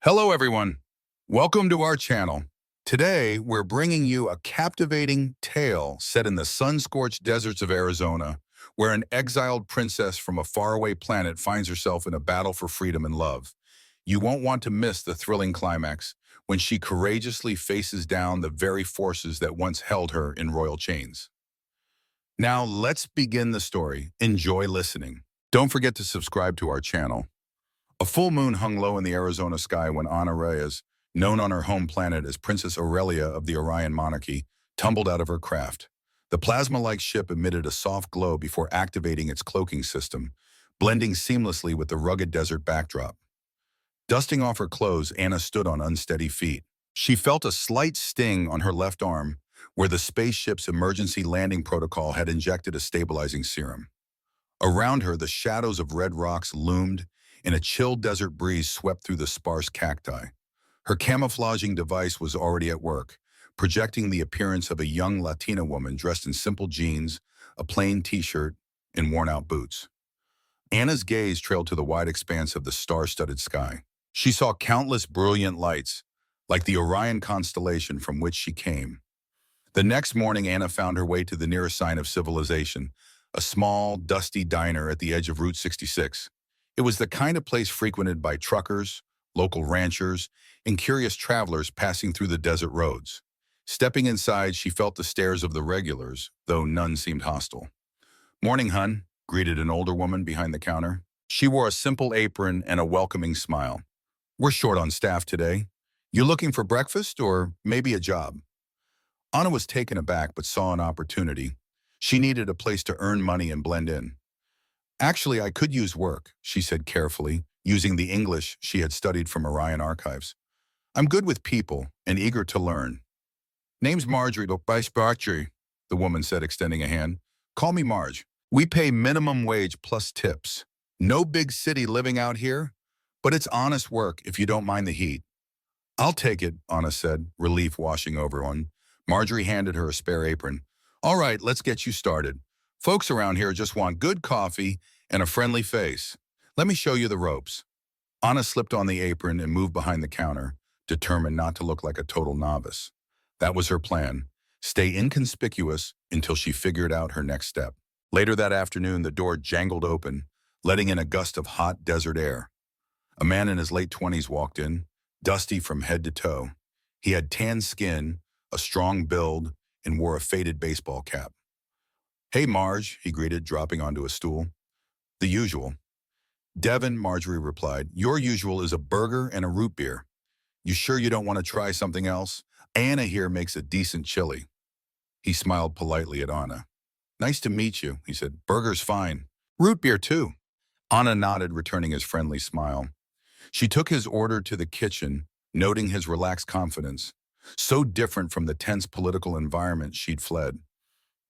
Hello, everyone. Welcome to our channel. Today, we're bringing you a captivating tale set in the sun-scorched deserts of Arizona, where an exiled princess from a faraway planet finds herself in a battle for freedom and love. You won't want to miss the thrilling climax when she courageously faces down the very forces that once held her in royal chains. Now, let's begin the story. Enjoy listening. Don't forget to subscribe to our channel. A full moon hung low in the Arizona sky when Ana Reyes, known on her home planet as Princess Aurelia of the Orion monarchy, tumbled out of her craft. The plasma-like ship emitted a soft glow before activating its cloaking system, blending seamlessly with the rugged desert backdrop. Dusting off her clothes, Anna stood on unsteady feet. She felt a slight sting on her left arm, where the spaceship's emergency landing protocol had injected a stabilizing serum. Around her, the shadows of red rocks loomed, and a chill desert breeze swept through the sparse cacti. Her camouflaging device was already at work, projecting the appearance of a young Latina woman dressed in simple jeans, a plain t-shirt, and worn-out boots. Anna's gaze trailed to the wide expanse of the star-studded sky. She saw countless brilliant lights, like the Orion constellation from which she came. The next morning, Anna found her way to the nearest sign of civilization, a small, dusty diner at the edge of Route 66. It was the kind of place frequented by truckers, local ranchers, and curious travelers passing through the desert roads. Stepping inside, she felt the stares of the regulars, though none seemed hostile. "Morning, hun," greeted an older woman behind the counter. She wore a simple apron and a welcoming smile. "We're short on staff today. You looking for breakfast or maybe a job?" Anna was taken aback but saw an opportunity. She needed a place to earn money and blend in. "Actually, I could use work," she said carefully, using the English she had studied from Orion archives. "I'm good with people and eager to learn." "Name's Marjorie, the woman said, extending a hand. "Call me Marge. We pay minimum wage plus tips. No big city living out here, but it's honest work if you don't mind the heat." "I'll take it," Anna said, relief washing over one. Marjorie handed her a spare apron. "All right, let's get you started. Folks around here just want good coffee and a friendly face. Let me show you the ropes." Anna slipped on the apron and moved behind the counter, determined not to look like a total novice. That was her plan: stay inconspicuous until she figured out her next step. Later that afternoon, the door jangled open, letting in a gust of hot desert air. A man in his late 20s walked in, dusty from head to toe. He had tan skin, a strong build, and wore a faded baseball cap. "Hey, Marge," he greeted, dropping onto a stool. "The usual." "Devin," Marjorie replied. "Your usual is a burger and a root beer. You sure you don't want to try something else? Anna here makes a decent chili." He smiled politely at Anna. "Nice to meet you," he said. "Burger's fine. Root beer, too." Anna nodded, returning his friendly smile. She took his order to the kitchen, noting his relaxed confidence, so different from the tense political environment she'd fled.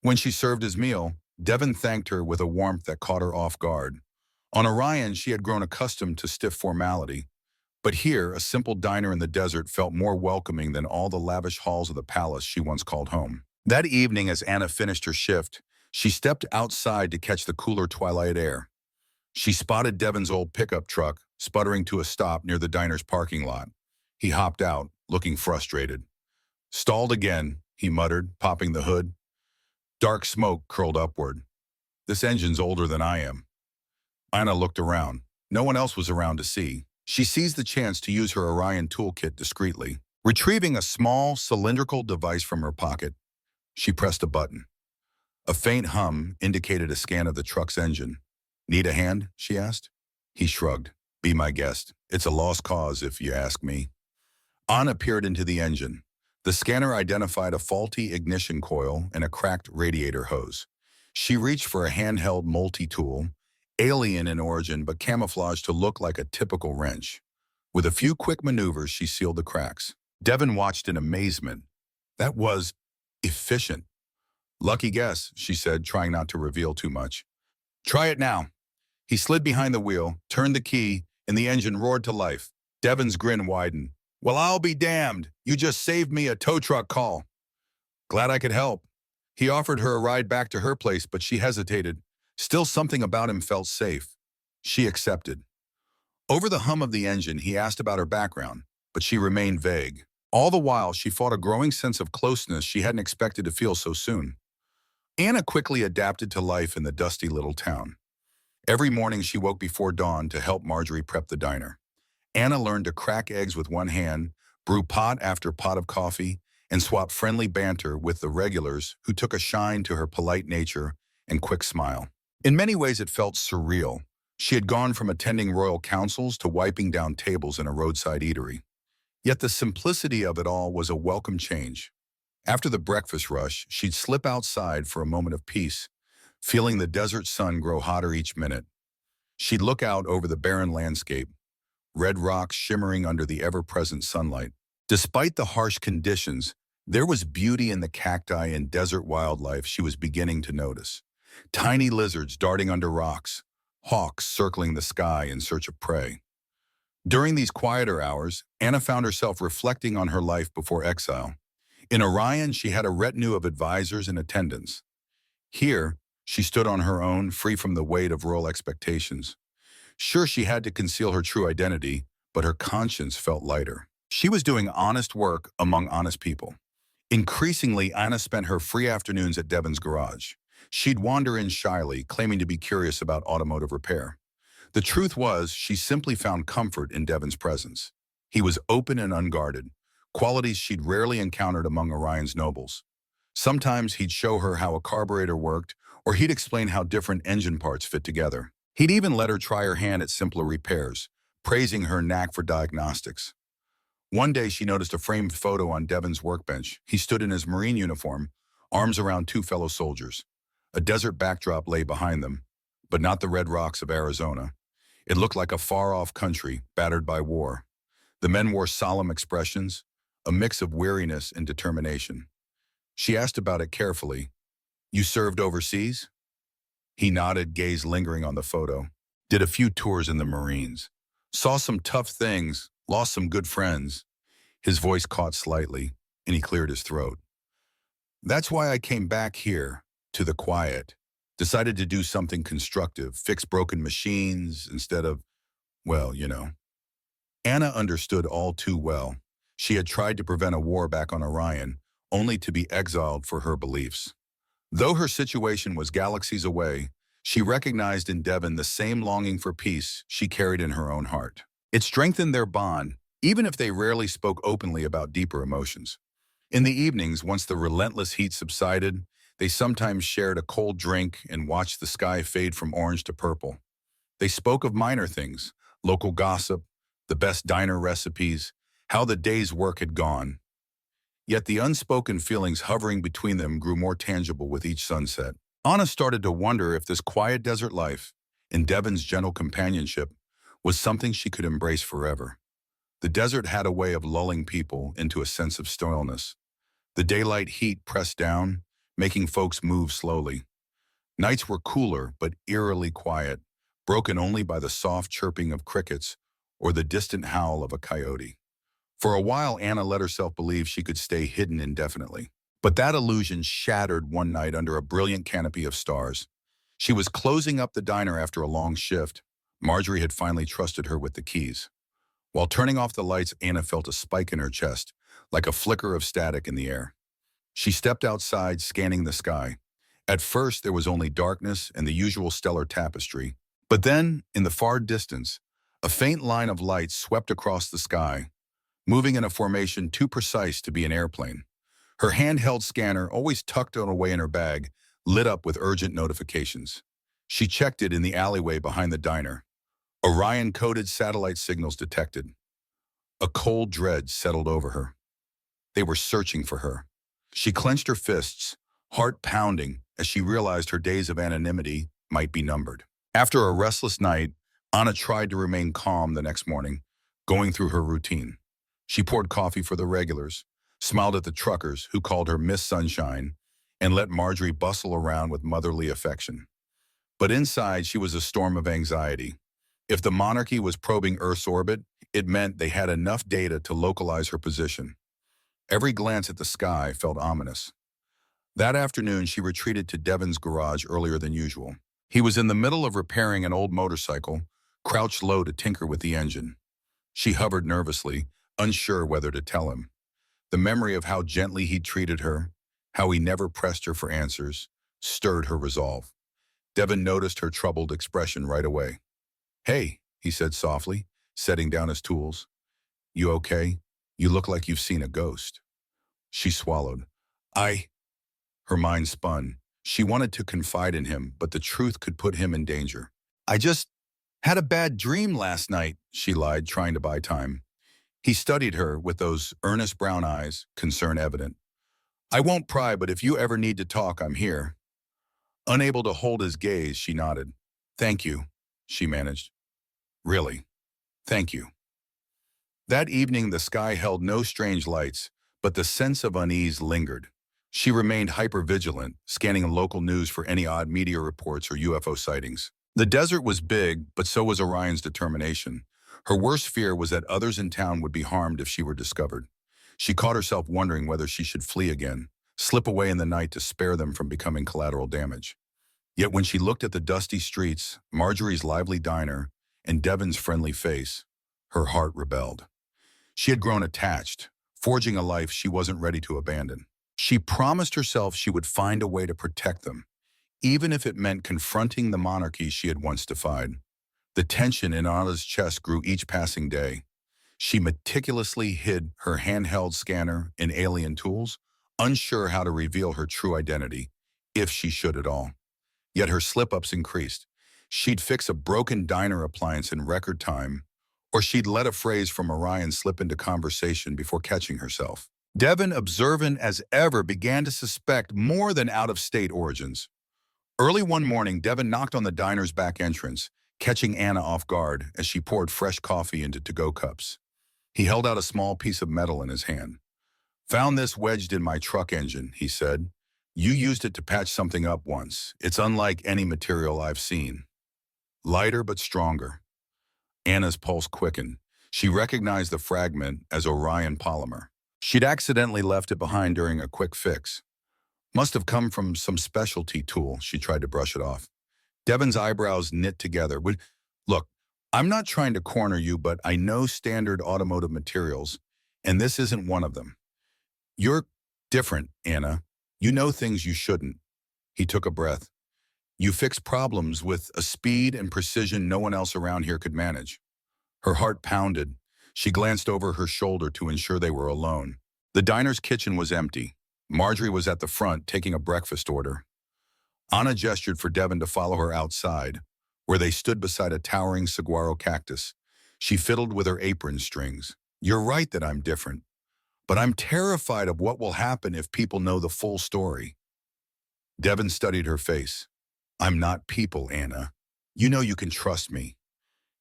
When she served his meal, Devin thanked her with a warmth that caught her off guard. On Orion, she had grown accustomed to stiff formality, but here, a simple diner in the desert felt more welcoming than all the lavish halls of the palace she once called home. That evening, as Anna finished her shift, she stepped outside to catch the cooler twilight air. She spotted Devin's old pickup truck, sputtering to a stop near the diner's parking lot. He hopped out, looking frustrated. "Stalled again," he muttered, popping the hood. Dark smoke curled upward. "This engine's older than I am." Anna looked around. No one else was around to see. She seized the chance to use her Orion toolkit discreetly. Retrieving a small, cylindrical device from her pocket, she pressed a button. A faint hum indicated a scan of the truck's engine. "Need a hand?" she asked. He shrugged. "Be my guest. It's a lost cause, if you ask me." Anna peered into the engine. The scanner identified a faulty ignition coil and a cracked radiator hose. She reached for a handheld multi-tool, alien in origin but camouflaged to look like a typical wrench. With a few quick maneuvers, she sealed the cracks. Devin watched in amazement. That was efficient. "Lucky guess," she said, trying not to reveal too much. "Try it now." He slid behind the wheel, turned the key, and the engine roared to life. Devin's grin widened. "Well, I'll be damned. You just saved me a tow truck call." "Glad I could help." He offered her a ride back to her place, but she hesitated. Still, something about him felt safe. She accepted. Over the hum of the engine, he asked about her background, but she remained vague. All the while, she fought a growing sense of closeness she hadn't expected to feel so soon. Anna quickly adapted to life in the dusty little town. Every morning she woke before dawn to help Marjorie prep the diner. Anna learned to crack eggs with one hand, brew pot after pot of coffee, and swap friendly banter with the regulars who took a shine to her polite nature and quick smile. In many ways it felt surreal. She had gone from attending royal councils to wiping down tables in a roadside eatery. Yet the simplicity of it all was a welcome change. After the breakfast rush, she'd slip outside for a moment of peace, feeling the desert sun grow hotter each minute. She'd look out over the barren landscape, red rocks shimmering under the ever-present sunlight. Despite the harsh conditions, there was beauty in the cacti and desert wildlife she was beginning to notice. Tiny lizards darting under rocks, hawks circling the sky in search of prey. During these quieter hours, Anna found herself reflecting on her life before exile. In Orion, she had a retinue of advisors and attendants. Here, she stood on her own, free from the weight of royal expectations. Sure, she had to conceal her true identity, but her conscience felt lighter. She was doing honest work among honest people. Increasingly, Anna spent her free afternoons at Devon's garage. She'd wander in shyly, claiming to be curious about automotive repair. The truth was, she simply found comfort in Devon's presence. He was open and unguarded, qualities she'd rarely encountered among Orion's nobles. Sometimes he'd show her how a carburetor worked, or he'd explain how different engine parts fit together. He'd even let her try her hand at simpler repairs, praising her knack for diagnostics. One day she noticed a framed photo on Devon's workbench. He stood in his Marine uniform, arms around two fellow soldiers. A desert backdrop lay behind them, but not the red rocks of Arizona. It looked like a far-off country, battered by war. The men wore solemn expressions, a mix of weariness and determination. She asked about it carefully. "You served overseas?" He nodded, gaze lingering on the photo. "Did a few tours in the Marines. Saw some tough things, lost some good friends." His voice caught slightly, and he cleared his throat. "That's why I came back here, to the quiet. Decided to do something constructive, fix broken machines instead of, well, you know." Anna understood all too well. She had tried to prevent a war back on Orion, only to be exiled for her beliefs. Though her situation was galaxies away, she recognized in Devon the same longing for peace she carried in her own heart. It strengthened their bond, even if they rarely spoke openly about deeper emotions. In the evenings, once the relentless heat subsided, they sometimes shared a cold drink and watched the sky fade from orange to purple. They spoke of minor things, local gossip, the best diner recipes, how the day's work had gone. Yet the unspoken feelings hovering between them grew more tangible with each sunset. Anna started to wonder if this quiet desert life, in Devon's gentle companionship, was something she could embrace forever. The desert had a way of lulling people into a sense of stillness. The daylight heat pressed down, making folks move slowly. Nights were cooler but eerily quiet, broken only by the soft chirping of crickets or the distant howl of a coyote. For a while, Anna let herself believe she could stay hidden indefinitely. But that illusion shattered one night under a brilliant canopy of stars. She was closing up the diner after a long shift. Marjorie had finally trusted her with the keys. While turning off the lights, Anna felt a spike in her chest, like a flicker of static in the air. She stepped outside, scanning the sky. At first, there was only darkness and the usual stellar tapestry. But then, in the far distance, a faint line of light swept across the sky, moving in a formation too precise to be an airplane. Her handheld scanner, always tucked away in her bag, lit up with urgent notifications. She checked it in the alleyway behind the diner. Orion-coded satellite signals detected. A cold dread settled over her. They were searching for her. She clenched her fists, heart pounding, as she realized her days of anonymity might be numbered. After a restless night, Anna tried to remain calm the next morning, going through her routine. She poured coffee for the regulars, smiled at the truckers who called her Miss Sunshine, and let Marjorie bustle around with motherly affection. But inside, she was a storm of anxiety. If the monarchy was probing Earth's orbit, it meant they had enough data to localize her position. Every glance at the sky felt ominous. That afternoon, she retreated to Devon's garage earlier than usual. He was in the middle of repairing an old motorcycle, crouched low to tinker with the engine. She hovered nervously, unsure whether to tell him. The memory of how gently he'd treated her, how he never pressed her for answers, stirred her resolve. Devon noticed her troubled expression right away. "Hey," he said softly, setting down his tools. "You okay? You look like you've seen a ghost." She swallowed. "I—" Her mind spun. She wanted to confide in him, but the truth could put him in danger. "I just had a bad dream last night," she lied, trying to buy time. He studied her with those earnest brown eyes, concern evident. "I won't pry, but if you ever need to talk, I'm here." Unable to hold his gaze, she nodded. "Thank you," she managed. "Really, thank you." That evening, the sky held no strange lights, but the sense of unease lingered. She remained hyper-vigilant, scanning local news for any odd meteor reports or UFO sightings. The desert was big, but so was Orion's determination. Her worst fear was that others in town would be harmed if she were discovered. She caught herself wondering whether she should flee again, slip away in the night to spare them from becoming collateral damage. Yet when she looked at the dusty streets, Marjorie's lively diner, and Devon's friendly face, her heart rebelled. She had grown attached, forging a life she wasn't ready to abandon. She promised herself she would find a way to protect them, even if it meant confronting the monarchy she had once defied. The tension in Anna's chest grew each passing day. She meticulously hid her handheld scanner in alien tools, unsure how to reveal her true identity, if she should at all. Yet her slip-ups increased. She'd fix a broken diner appliance in record time, or she'd let a phrase from Orion slip into conversation before catching herself. Devon, observant as ever, began to suspect more than out-of-state origins. Early one morning, Devon knocked on the diner's back entrance, catching Anna off guard as she poured fresh coffee into to-go cups. He held out a small piece of metal in his hand. "Found this wedged in my truck engine," he said. "You used it to patch something up once. It's unlike any material I've seen. Lighter but stronger." Anna's pulse quickened. She recognized the fragment as Orion polymer. She'd accidentally left it behind during a quick fix. Must have come from some specialty tool. She tried to brush it off. Devon's eyebrows knit together. "Look, I'm not trying to corner you, but I know standard automotive materials, and this isn't one of them. You're different, Anna. You know things you shouldn't." He took a breath. "You fix problems with a speed and precision no one else around here could manage." Her heart pounded. She glanced over her shoulder to ensure they were alone. The diner's kitchen was empty. Marjorie was at the front taking a breakfast order. Anna gestured for Devon to follow her outside, where they stood beside a towering saguaro cactus. She fiddled with her apron strings. "You're right that I'm different, but I'm terrified of what will happen if people know the full story." Devon studied her face. "I'm not people, Anna. You know you can trust me."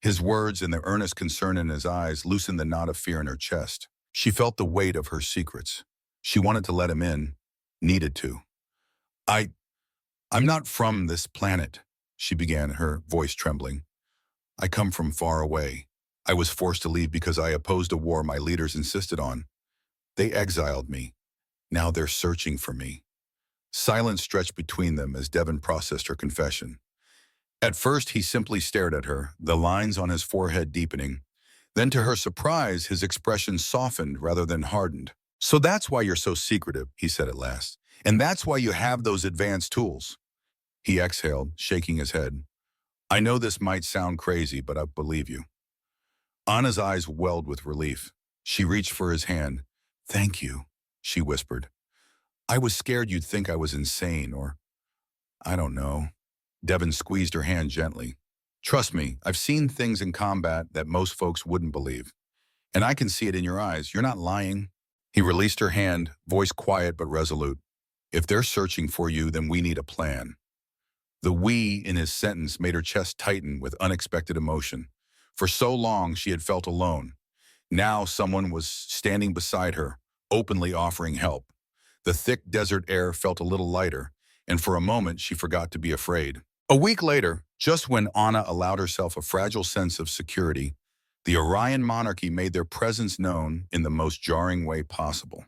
His words and the earnest concern in his eyes loosened the knot of fear in her chest. She felt the weight of her secrets. She wanted to let him in, needed to. I'm not from this planet," she began, her voice trembling. "I come from far away. I was forced to leave because I opposed a war my leaders insisted on. They exiled me. Now they're searching for me." Silence stretched between them as Devon processed her confession. At first, he simply stared at her, the lines on his forehead deepening. Then, to her surprise, his expression softened rather than hardened. "So that's why you're so secretive," he said at last. "And that's why you have those advanced tools." He exhaled, shaking his head. "I know this might sound crazy, but I believe you." Anna's eyes welled with relief. She reached for his hand. "Thank you," she whispered. "I was scared you'd think I was insane, or I don't know." Devon squeezed her hand gently. "Trust me, I've seen things in combat that most folks wouldn't believe. And I can see it in your eyes. You're not lying." He released her hand, voice quiet but resolute. "If they're searching for you, then we need a plan." The "we" in his sentence made her chest tighten with unexpected emotion. For so long, she had felt alone. Now someone was standing beside her, openly offering help. The thick desert air felt a little lighter, and for a moment she forgot to be afraid. A week later, just when Anna allowed herself a fragile sense of security, the Orion monarchy made their presence known in the most jarring way possible.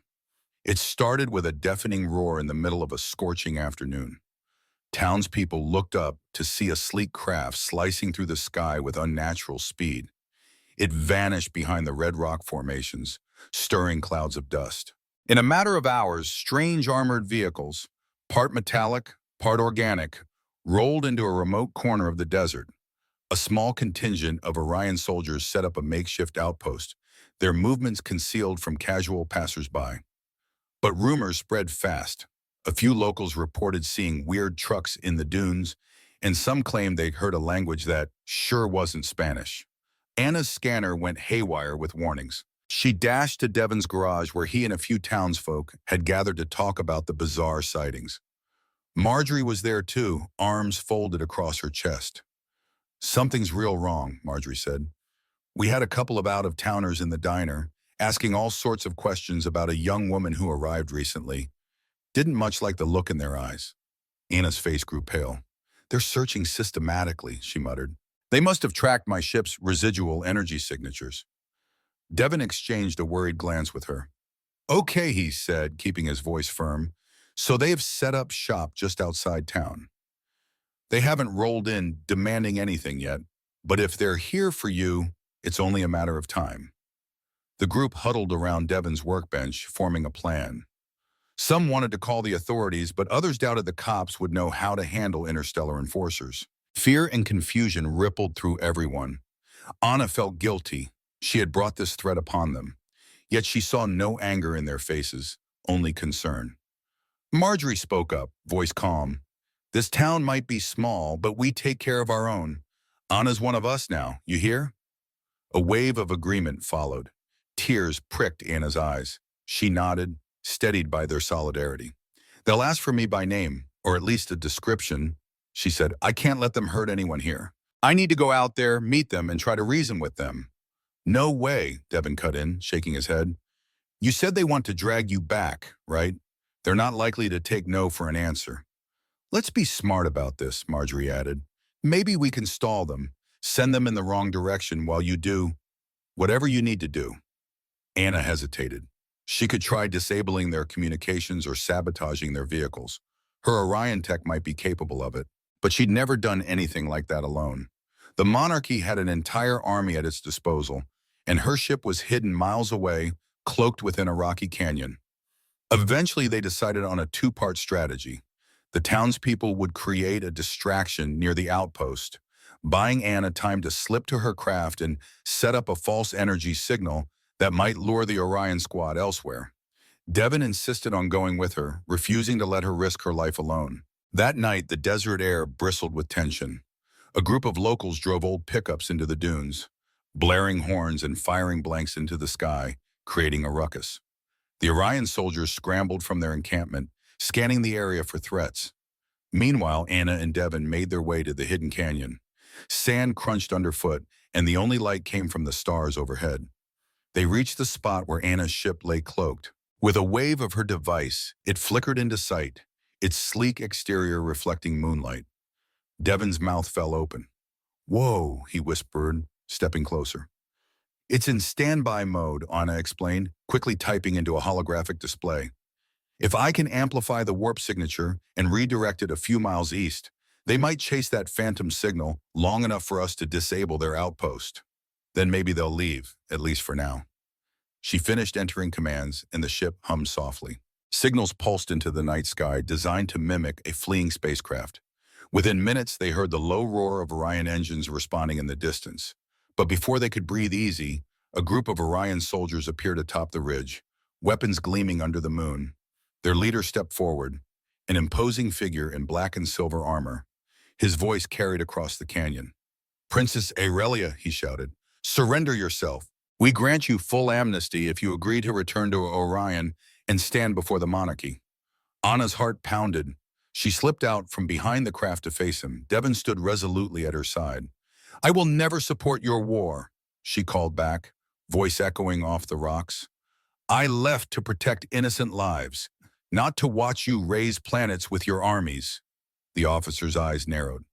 It started with a deafening roar in the middle of a scorching afternoon. Townspeople looked up to see a sleek craft slicing through the sky with unnatural speed. It vanished behind the red rock formations, stirring clouds of dust. In a matter of hours, strange armored vehicles, part metallic, part organic, rolled into a remote corner of the desert. A small contingent of Orion soldiers set up a makeshift outpost, their movements concealed from casual passersby. But rumors spread fast. A few locals reported seeing weird trucks in the dunes, and some claimed they heard a language that sure wasn't Spanish. Anna's scanner went haywire with warnings. She dashed to Devon's garage where he and a few townsfolk had gathered to talk about the bizarre sightings. Marjorie was there too, arms folded across her chest. "Something's real wrong," Marjorie said. "We had a couple of out-of-towners in the diner, asking all sorts of questions about a young woman who arrived recently. Didn't much like the look in their eyes." Anna's face grew pale. "They're searching systematically," she muttered. "They must have tracked my ship's residual energy signatures." Devon exchanged a worried glance with her. "Okay," he said, keeping his voice firm. "So they have set up shop just outside town. They haven't rolled in demanding anything yet, but if they're here for you, it's only a matter of time." The group huddled around Devon's workbench, forming a plan. Some wanted to call the authorities, but others doubted the cops would know how to handle interstellar enforcers. Fear and confusion rippled through everyone. Anna felt guilty. She had brought this threat upon them. Yet she saw no anger in their faces, only concern. Marjorie spoke up, voice calm. "This town might be small, but we take care of our own. Anna's one of us now, you hear?" A wave of agreement followed. Tears pricked Anna's eyes. She nodded, steadied by their solidarity. "They'll ask for me by name, or at least a description," she said. "I can't let them hurt anyone here. I need to go out there, meet them, and try to reason with them." "No way," Devon cut in, shaking his head. "You said they want to drag you back, right? They're not likely to take no for an answer." "Let's be smart about this," Marjorie added. "Maybe we can stall them, send them in the wrong direction while you do whatever you need to do." Anna hesitated. She could try disabling their communications or sabotaging their vehicles. Her Orion tech might be capable of it, but she'd never done anything like that alone. The monarchy had an entire army at its disposal, and her ship was hidden miles away, cloaked within a rocky canyon. Eventually, they decided on a two-part strategy. The townspeople would create a distraction near the outpost, buying Anna time to slip to her craft and set up a false energy signal that might lure the Orion squad elsewhere. Devon insisted on going with her, refusing to let her risk her life alone. That night, the desert air bristled with tension. A group of locals drove old pickups into the dunes, blaring horns and firing blanks into the sky, creating a ruckus. The Orion soldiers scrambled from their encampment, scanning the area for threats. Meanwhile, Anna and Devon made their way to the hidden canyon. Sand crunched underfoot, and the only light came from the stars overhead. They reached the spot where Anna's ship lay cloaked. With a wave of her device, it flickered into sight, its sleek exterior reflecting moonlight. Devon's mouth fell open. "Whoa," he whispered, stepping closer. "It's in standby mode," Anna explained, quickly typing into a holographic display. "If I can amplify the warp signature and redirect it a few miles east, they might chase that phantom signal long enough for us to disable their outpost. Then maybe they'll leave, at least for now." She finished entering commands, and the ship hummed softly. Signals pulsed into the night sky, designed to mimic a fleeing spacecraft. Within minutes, they heard the low roar of Orion engines responding in the distance. But before they could breathe easy, a group of Orion soldiers appeared atop the ridge, weapons gleaming under the moon. Their leader stepped forward, an imposing figure in black and silver armor. His voice carried across the canyon. "Princess Aurelia," he shouted, "surrender yourself. We grant you full amnesty if you agree to return to Orion and stand before the monarchy." Anna's heart pounded. She slipped out from behind the craft to face him. Devon stood resolutely at her side. "I will never support your war," she called back, voice echoing off the rocks. "I left to protect innocent lives, not to watch you raise planets with your armies." The officer's eyes narrowed.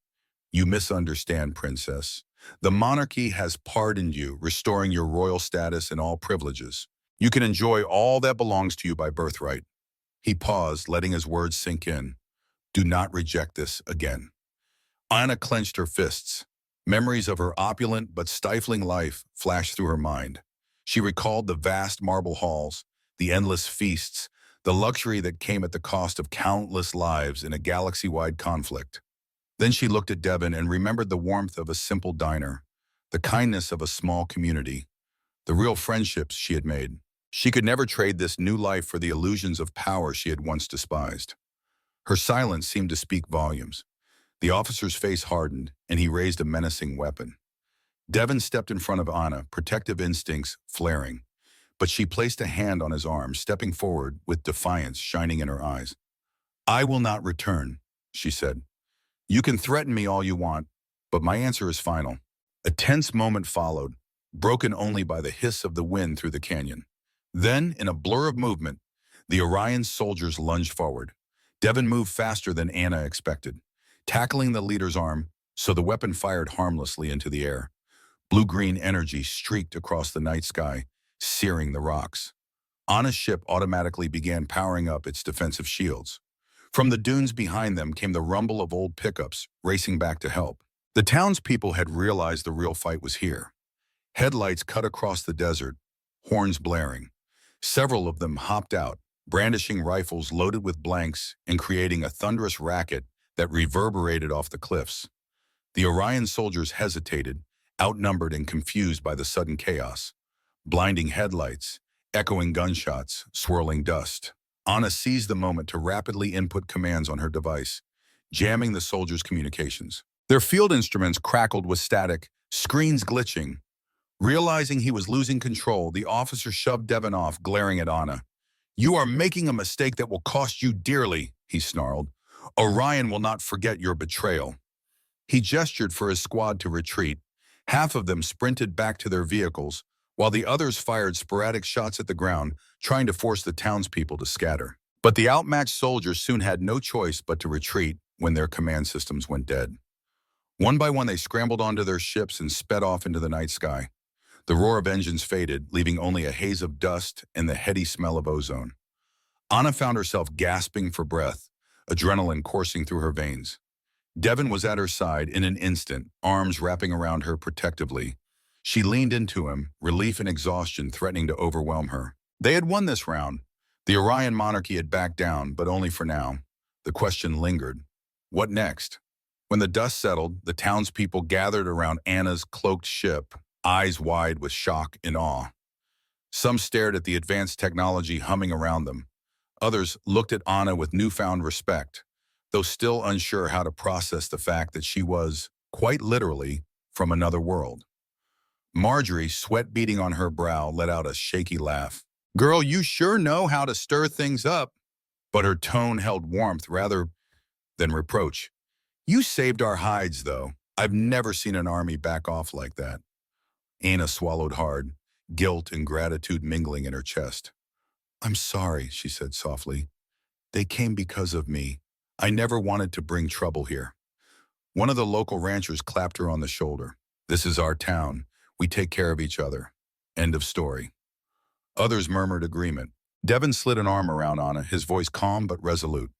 "You misunderstand, Princess. The monarchy has pardoned you, restoring your royal status and all privileges. You can enjoy all that belongs to you by birthright." He paused, letting his words sink in. Do not reject this again. Anna clenched her fists. Memories of her opulent but stifling life flashed through her mind. She recalled the vast marble halls, the endless feasts, the luxury that came at the cost of countless lives in a galaxy-wide conflict. Then she looked at Devon and remembered the warmth of a simple diner, the kindness of a small community, the real friendships she had made. She could never trade this new life for the illusions of power she had once despised. Her silence seemed to speak volumes. The officer's face hardened, and he raised a menacing weapon. Devon stepped in front of Anna, protective instincts flaring, but she placed a hand on his arm, stepping forward with defiance shining in her eyes. "I will not return," she said. "You can threaten me all you want, but my answer is final." A tense moment followed, broken only by the hiss of the wind through the canyon. Then, in a blur of movement, the Orion soldiers lunged forward. Devon moved faster than Anna expected, tackling the leader's arm so the weapon fired harmlessly into the air. Blue-green energy streaked across the night sky, searing the rocks. Anna's ship automatically began powering up its defensive shields. From the dunes behind them came the rumble of old pickups racing back to help. The townspeople had realized the real fight was here. Headlights cut across the desert, horns blaring. Several of them hopped out, brandishing rifles loaded with blanks and creating a thunderous racket that reverberated off the cliffs. The Orion soldiers hesitated, outnumbered and confused by the sudden chaos. Blinding headlights, echoing gunshots, swirling dust. Anna seized the moment to rapidly input commands on her device, jamming the soldiers' communications. Their field instruments crackled with static, screens glitching. Realizing he was losing control, the officer shoved Devon off, glaring at Anna. "You are making a mistake that will cost you dearly," he snarled. "Orion will not forget your betrayal." He gestured for his squad to retreat. Half of them sprinted back to their vehicles, while the others fired sporadic shots at the ground, trying to force the townspeople to scatter. But the outmatched soldiers soon had no choice but to retreat when their command systems went dead. One by one, they scrambled onto their ships and sped off into the night sky. The roar of engines faded, leaving only a haze of dust and the heady smell of ozone. Anna found herself gasping for breath, adrenaline coursing through her veins. Devon was at her side in an instant, arms wrapping around her protectively. She leaned into him, relief and exhaustion threatening to overwhelm her. They had won this round. The Orion monarchy had backed down, but only for now. The question lingered. What next? When the dust settled, the townspeople gathered around Anna's cloaked ship, eyes wide with shock and awe. Some stared at the advanced technology humming around them. Others looked at Anna with newfound respect, though still unsure how to process the fact that she was, quite literally, from another world. Marjorie, sweat beading on her brow, let out a shaky laugh. "Girl, you sure know how to stir things up." But her tone held warmth rather than reproach. "You saved our hides, though. I've never seen an army back off like that." Anna swallowed hard, guilt and gratitude mingling in her chest. "I'm sorry," she said softly. "They came because of me. I never wanted to bring trouble here." One of the local ranchers clapped her on the shoulder. "This is our town. We take care of each other. End of story." Others murmured agreement. Devon slid an arm around Anna, his voice calm but resolute.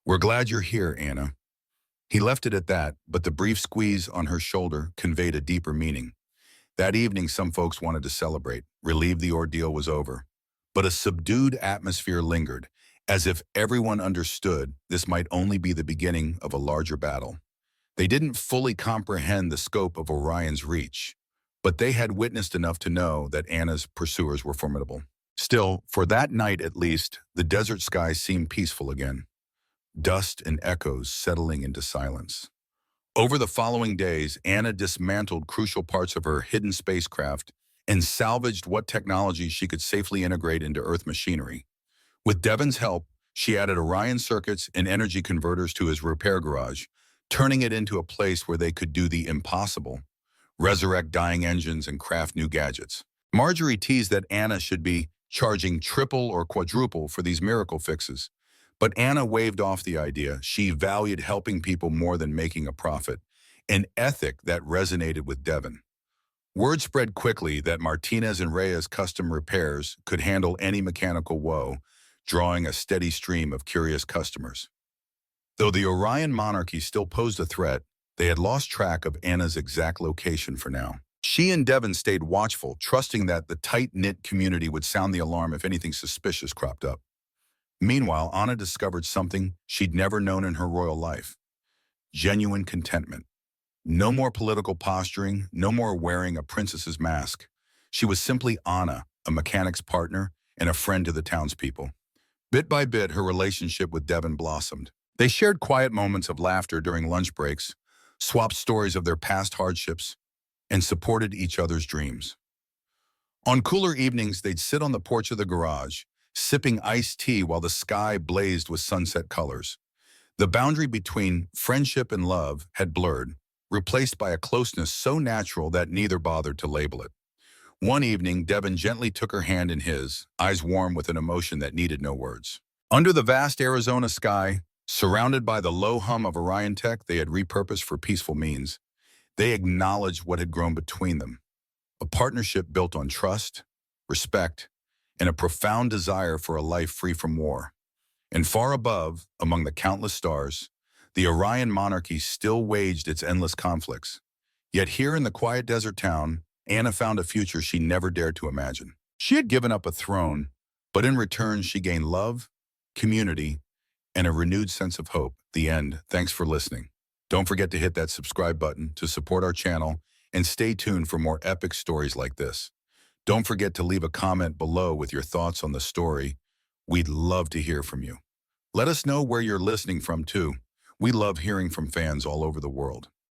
"We're glad you're here, Anna." He left it at that, but the brief squeeze on her shoulder conveyed a deeper meaning. That evening, some folks wanted to celebrate, relieved the ordeal was over. But a subdued atmosphere lingered, as if everyone understood this might only be the beginning of a larger battle. They didn't fully comprehend the scope of Orion's reach, but they had witnessed enough to know that Anna's pursuers were formidable. Still, for that night at least, the desert sky seemed peaceful again. Dust and echoes settling into silence. Over the following days, Anna dismantled crucial parts of her hidden spacecraft and salvaged what technology she could safely integrate into Earth machinery. With Devon's help, she added Orion circuits and energy converters to his repair garage, turning it into a place where they could do the impossible, resurrect dying engines and craft new gadgets. Marjorie teased that Anna should be charging triple or quadruple for these miracle fixes. But Anna waved off the idea. She valued helping people more than making a profit, an ethic that resonated with Devon. Word spread quickly that Martinez and Reyes Custom Repairs could handle any mechanical woe, drawing a steady stream of curious customers. Though the Orion monarchy still posed a threat, they had lost track of Anna's exact location for now. She and Devon stayed watchful, trusting that the tight-knit community would sound the alarm if anything suspicious cropped up. Meanwhile, Anna discovered something she'd never known in her royal life: genuine contentment. No more political posturing, no more wearing a princess's mask. She was simply Anna, a mechanic's partner and a friend to the townspeople. Bit by bit, her relationship with Devon blossomed. They shared quiet moments of laughter during lunch breaks, swapped stories of their past hardships, and supported each other's dreams. On cooler evenings, they'd sit on the porch of the garage, sipping iced tea while the sky blazed with sunset colors. The boundary between friendship and love had blurred, replaced by a closeness so natural that neither bothered to label it. One evening, Devon gently took her hand in his, eyes warm with an emotion that needed no words. Under the vast Arizona sky, surrounded by the low hum of Orion tech they had repurposed for peaceful means, they acknowledged what had grown between them: a partnership built on trust, respect, and a profound desire for a life free from war. And far above, among the countless stars, the Orion monarchy still waged its endless conflicts. Yet here in the quiet desert town, Anna found a future she never dared to imagine. She had given up a throne, but in return she gained love, community, and a renewed sense of hope. The end. Thanks for listening. Don't forget to hit that subscribe button to support our channel and stay tuned for more epic stories like this. Don't forget to leave a comment below with your thoughts on the story. We'd love to hear from you. Let us know where you're listening from too. We love hearing from fans all over the world.